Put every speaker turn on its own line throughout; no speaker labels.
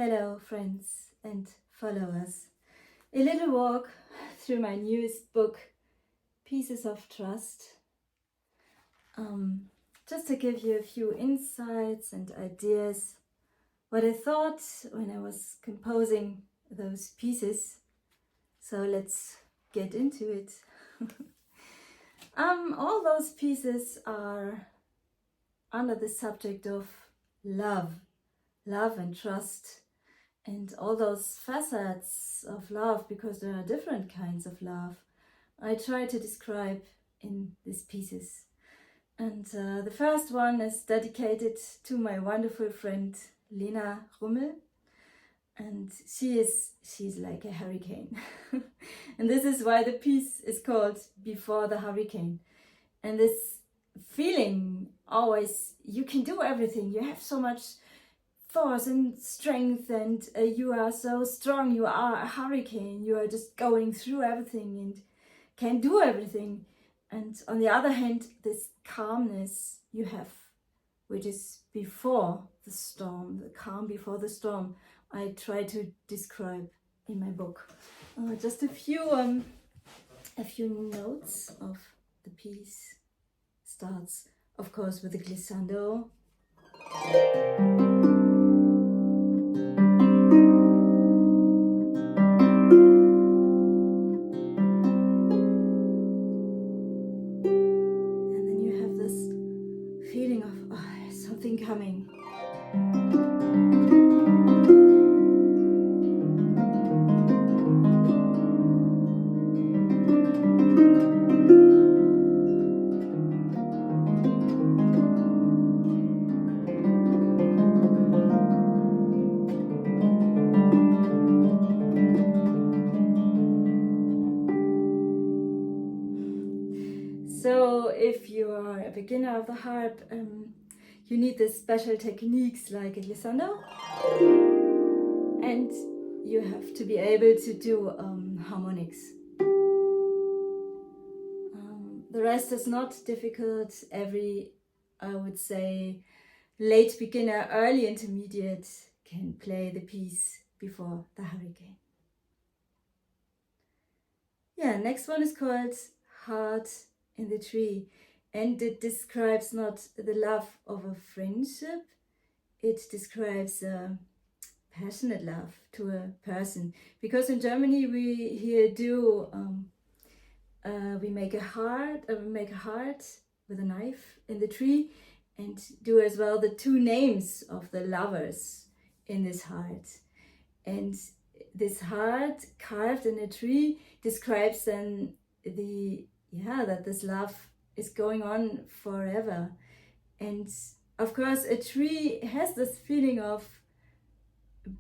Hello friends and followers. A little walk through my newest book, Pieces of Trust. Just to give you a few insights and ideas, what I thought when I was composing those pieces. So let's get into it. All those pieces are under the subject of love and trust. And all those facets of love, because there are different kinds of love, I try to describe in these pieces. And the first one is dedicated to my wonderful friend Lena Rummel. And she's like a hurricane. And this is why the piece is called Before the Hurricane. And this feeling always, you can do everything, you have so much force and strength, and you are so strong, you are a hurricane, you are just going through everything and can do everything. And on the other hand, this calmness you have, which is before the storm, the calm before the storm, I try to describe in my book. Just a few notes of the piece. Starts, of course, with the glissando. Coming. So if you are a beginner of the harp, you need the special techniques like a glissando, and you have to be able to do harmonics. The rest is not difficult. Every, I would say, late beginner, early intermediate can play the piece Before the Hurricane. Yeah, next one is called Heart in the Tree. And it describes not the love of a friendship, it describes a passionate love to a person. Because in Germany we here do, we make a heart with a knife in the tree, and do as well the two names of the lovers in this heart. And this heart carved in a tree describes then that this love is going on forever. And of course a tree has this feeling of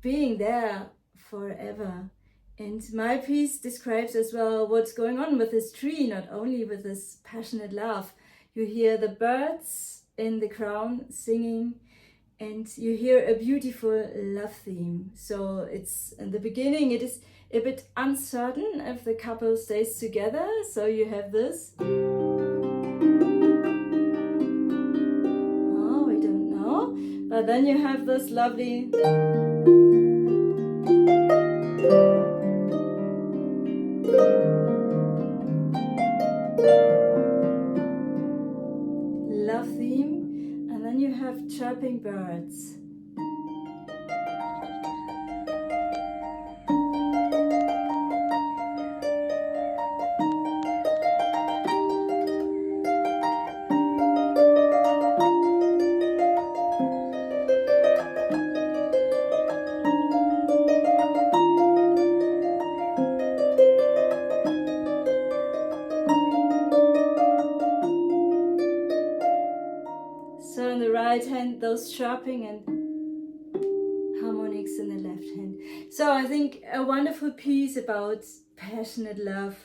being there forever. And my piece describes as well what's going on with this tree, not only with this passionate love. You hear the birds in the crown singing, and you hear a beautiful love theme. So it's in the beginning, it is a bit uncertain if the couple stays together. So you have this. But then you have this lovely love theme, and then you have chirping birds. So in the right hand, those chirping and harmonics in the left hand. So I think a wonderful piece about passionate love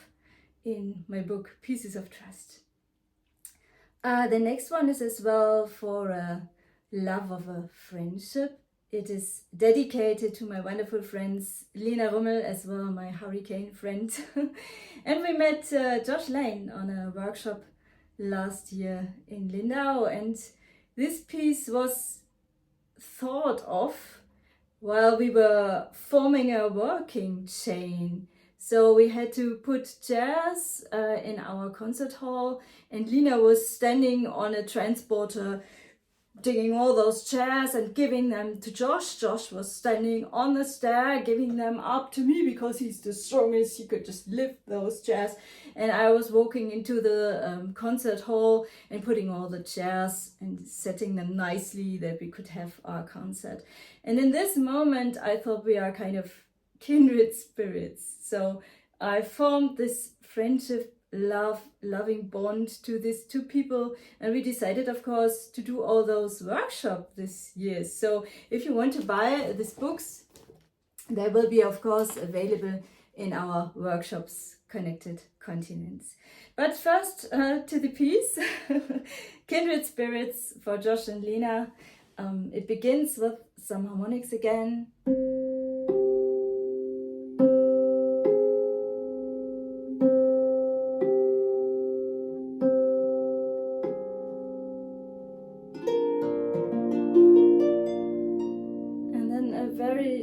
in my book, Pieces of Trust. The next one is as well for a love of a friendship. It is dedicated to my wonderful friends Lena Rummel, as well my hurricane friend. And we met Josh Lane on a workshop last year in Lindau, and this piece was thought of while we were forming a working chain. So we had to put chairs in our concert hall, and Lena was standing on a transporter digging all those chairs and giving them to Josh. Josh was standing on the stair giving them up to me because he's the strongest. He could just lift those chairs. And I was walking into the concert hall and putting all the chairs and setting them nicely that we could have our concert. And in this moment, I thought we are kind of kindred spirits. So I formed this friendship, loving bond to these two people, and we decided, of course, to do all those workshops this year. So if you want to buy these books, they will be, of course, available in our workshops, Connected Continents. But first to the piece, Kindred Spirits for Josh and Lena. It begins with some harmonics again.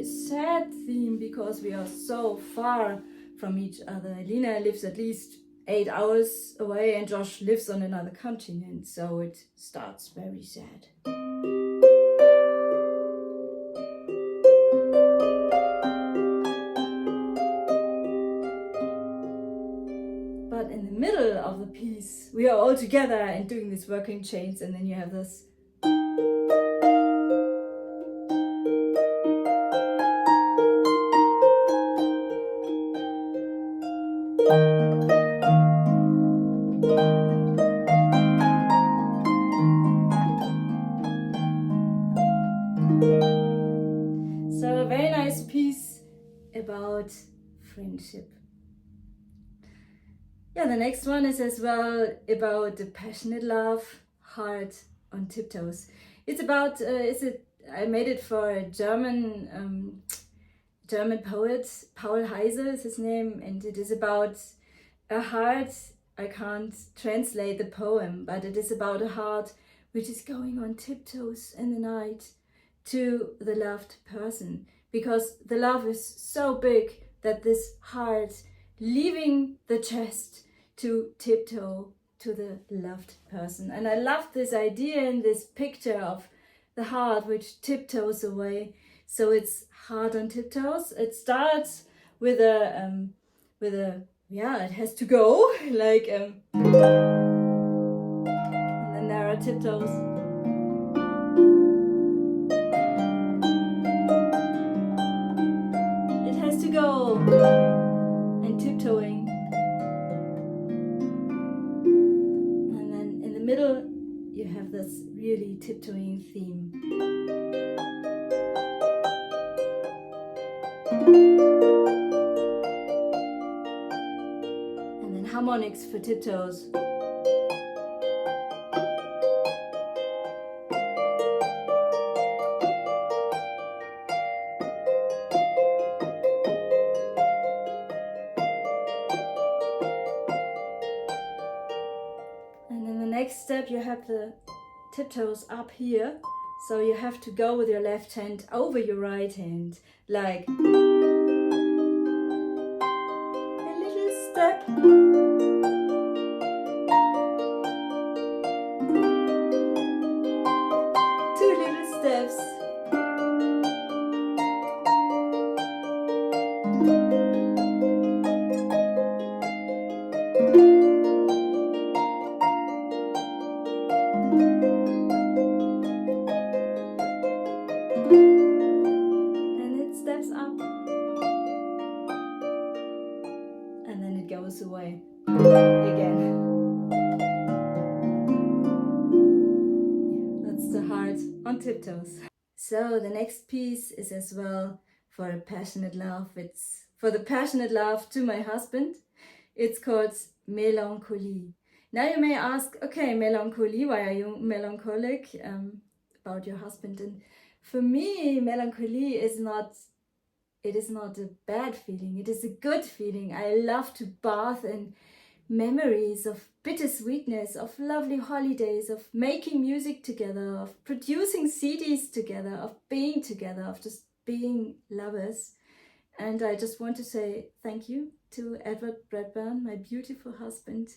Sad theme because we are so far from each other. Lena lives at least 8 hours away and Josh lives on another continent, so it starts very sad. But in the middle of the piece, we are all together and doing these working chains, and then you have this. So a very nice piece about friendship. Yeah, the next one is as well about the passionate love, heart on tiptoes. It's about, I made it for a German poet, Paul Heise is his name, and it is about a heart. I can't translate the poem, but it is about a heart which is going on tiptoes in the night to the loved person, because the love is so big that this heart leaving the chest to tiptoe to the loved person. And I love this idea and this picture of the heart which tiptoes away. So it's heart on tiptoes. It starts with a it has to go like and then there are tiptoes. It has to go and tiptoeing. And then in the middle you have this really tiptoeing theme. And then harmonics for tiptoes. And in the next step you have the tiptoes up here. So you have to go with your left hand over your right hand, like a little step. Two little steps. Away again. That's the heart on tiptoes. So the next piece is as well for a passionate love. It's for the passionate love to my husband. It's called Melancholy. Now you may ask, okay, melancholy, why are you melancholic about your husband? And for me, melancholy is not a bad feeling, it is a good feeling. I love to bath in memories of bittersweetness, of lovely holidays, of making music together, of producing CDs together, of being together, of just being lovers. And I just want to say thank you to Edward Bradburn, my beautiful husband,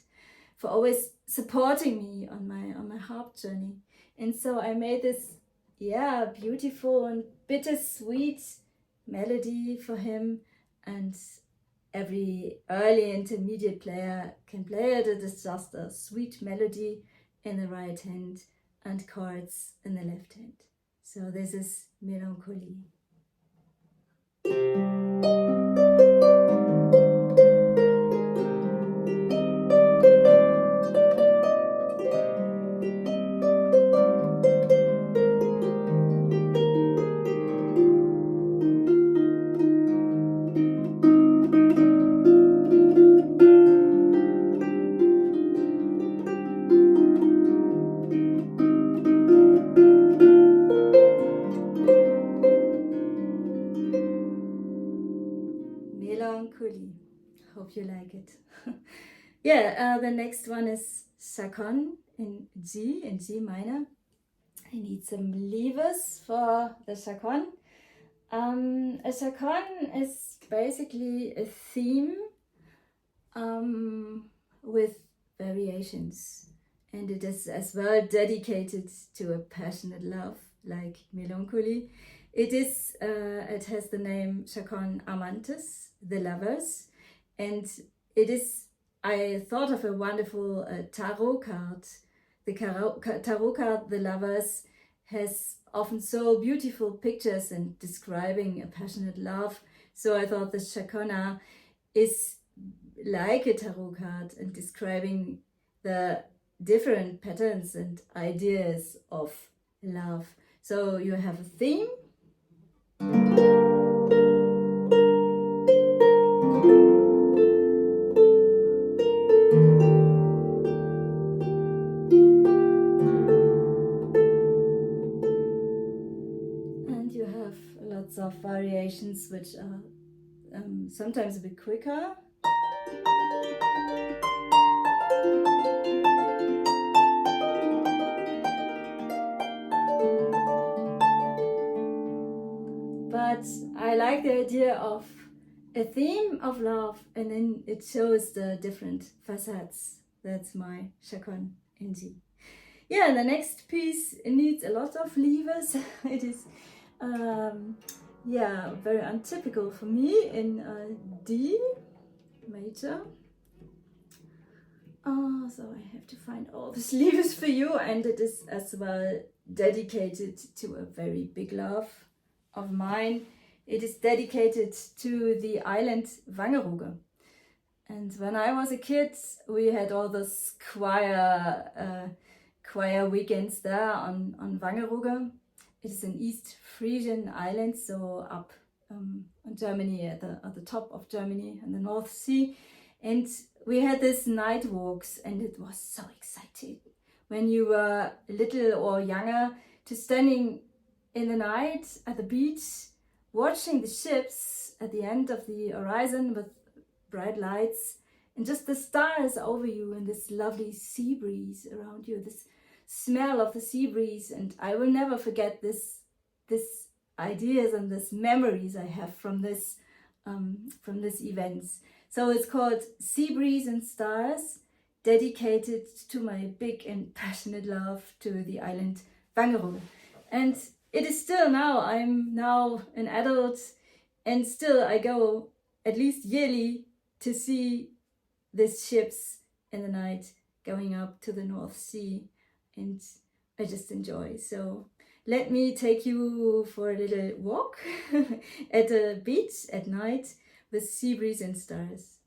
for always supporting me on my harp journey. And so I made this beautiful and bittersweet melody for him, and every early intermediate player can play it. It is just a sweet melody in the right hand and chords in the left hand. So this is Melancholy. Melancholy. Hope you like it. The next one is Chaconne in G minor. I need some levers for the Chaconne. A Chaconne is basically a theme with variations, and it is as well dedicated to a passionate love like Melancholy. It has the name Chaconne Amantes, the lovers, and I thought of a wonderful tarot card. The tarot card, the lovers, has often so beautiful pictures and describing a passionate love. So I thought the Chaconne is like a tarot card and describing the different patterns and ideas of love. So you have a theme. And you have lots of variations which are sometimes a bit quicker. But I like the idea of a theme of love, and then it shows the different facets. That's my Chaconne in G. Yeah, the next piece needs a lot of levers. It is very untypical for me in D major. So I have to find all the levers for you, and it is as well dedicated to a very big love of mine. It is dedicated to the island Wangerooge. And when I was a kid, we had all those choir weekends there on Wangerooge. It is an East Frisian island, so up in Germany, at the top of Germany, in the North Sea. And we had these night walks, and it was so exciting when you were little or younger, to standing in the night at the beach, watching the ships at the end of the horizon with bright lights, and just the stars over you, and this lovely sea breeze around you, this smell of the sea breeze. And I will never forget this ideas and this memories I have from this events. So it's called Sea Breeze and Stars, dedicated to my big and passionate love to the island Wangerooge. And it is still now, I'm now an adult, and still I go at least yearly to see these ships in the night going up to the North Sea, and I just enjoy. So let me take you for a little walk at the beach at night with Sea Breeze and Stars.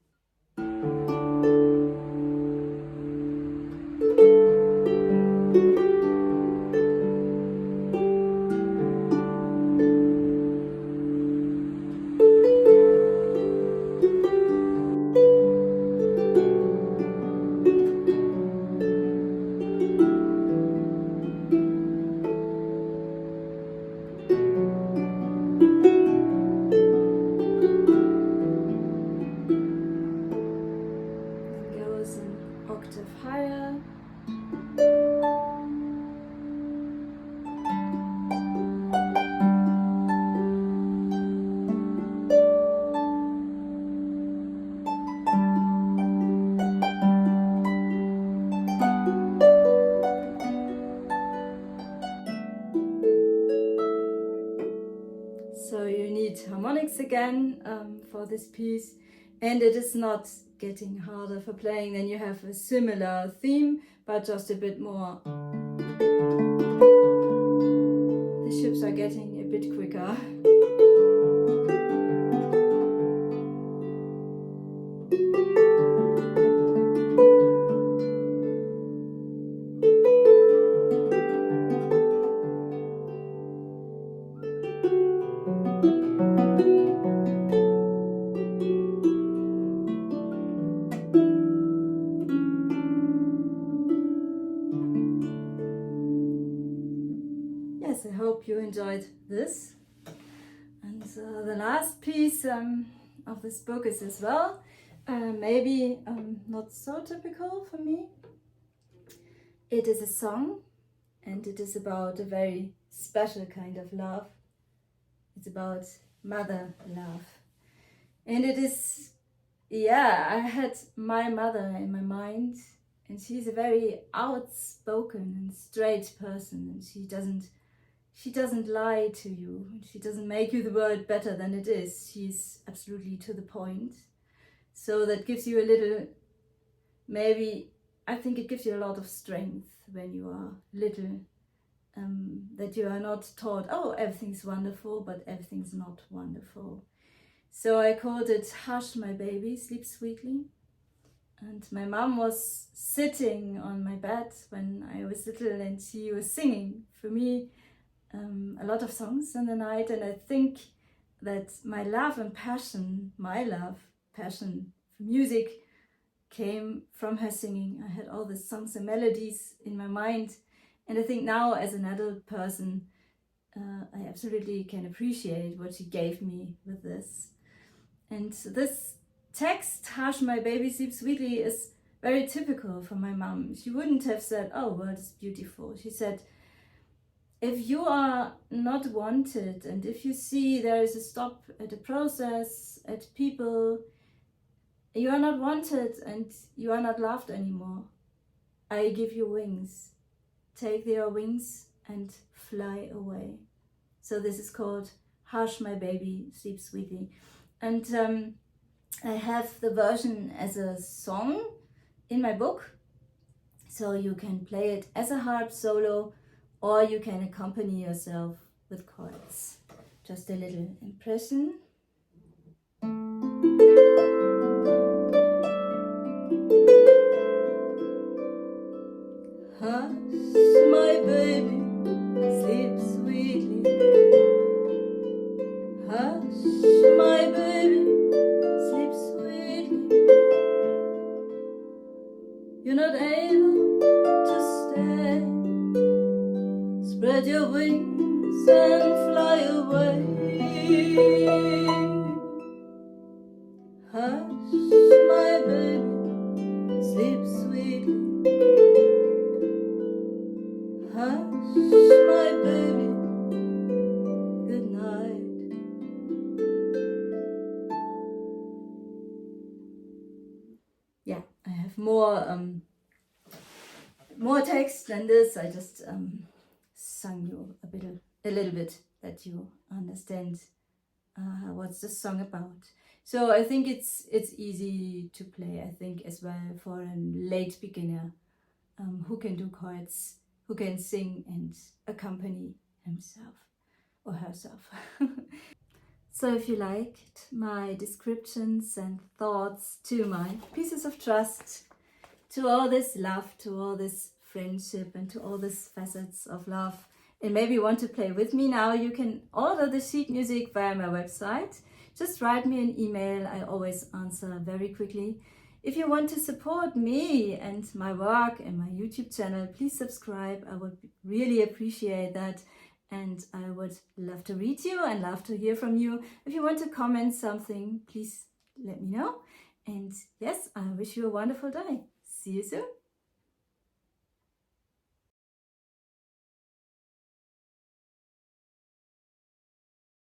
played harmonics again for this piece, and it is not getting harder for playing. Then you have a similar theme, but just a bit more. The shifts are getting a bit quicker. Yes, I hope you enjoyed this. And the last piece of this book is as well maybe not so typical for me. It is a song, and it is about a very special kind of love. It's about mother love. And it is, yeah, I had my mother in my mind, and she's a very outspoken and straight person, and she doesn't lie to you. She doesn't make you the world better than it is. She's absolutely to the point. So that gives you a little, maybe, I think it gives you a lot of strength when you are little. That you are not taught, oh, everything's wonderful, but everything's not wonderful. So I called it Hush, My Baby, Sleep Sweetly. And my mom was sitting on my bed when I was little, and she was singing for me a lot of songs in the night. And I think that my love and passion, passion for music came from her singing. I had all the songs and melodies in my mind. And I think now as an adult person, I absolutely can appreciate what she gave me with this. And this text, Hush, My Baby, Sleep Sweetly, is very typical for my mom. She wouldn't have said, oh, world is beautiful. She said, if you are not wanted, and if you see there is a stop at a process, at people, you are not wanted and you are not loved anymore, I give you wings. Take their wings and fly away. So this is called Hush, My Baby, Sleep Sweetly. And I have the version as a song in my book. So you can play it as a harp solo, or you can accompany yourself with chords. Just a little impression. Hush, my baby, sleep sweetly. Hush, my baby, sleep sweetly. You're not able to stay. Spread your wings and fly away. Hush, my baby, sleep sweetly. Hush, my baby, good night. Yeah, I have more text than this. I just sung you a little bit that you understand what's the song about. So I think it's easy to play, I think, as well for a late beginner who can do chords, who can sing and accompany himself or herself. So if you liked my descriptions and thoughts to my pieces of trust, to all this love, to all this friendship, and to all these facets of love, and maybe want to play with me now, you can order the sheet music via my website. Just write me an email. I always answer very quickly. If you want to support me and my work and my YouTube channel, please subscribe. I would really appreciate that. And I would love to read you and love to hear from you. If you want to comment something, please let me know. And yes, I wish you a wonderful day. See you soon.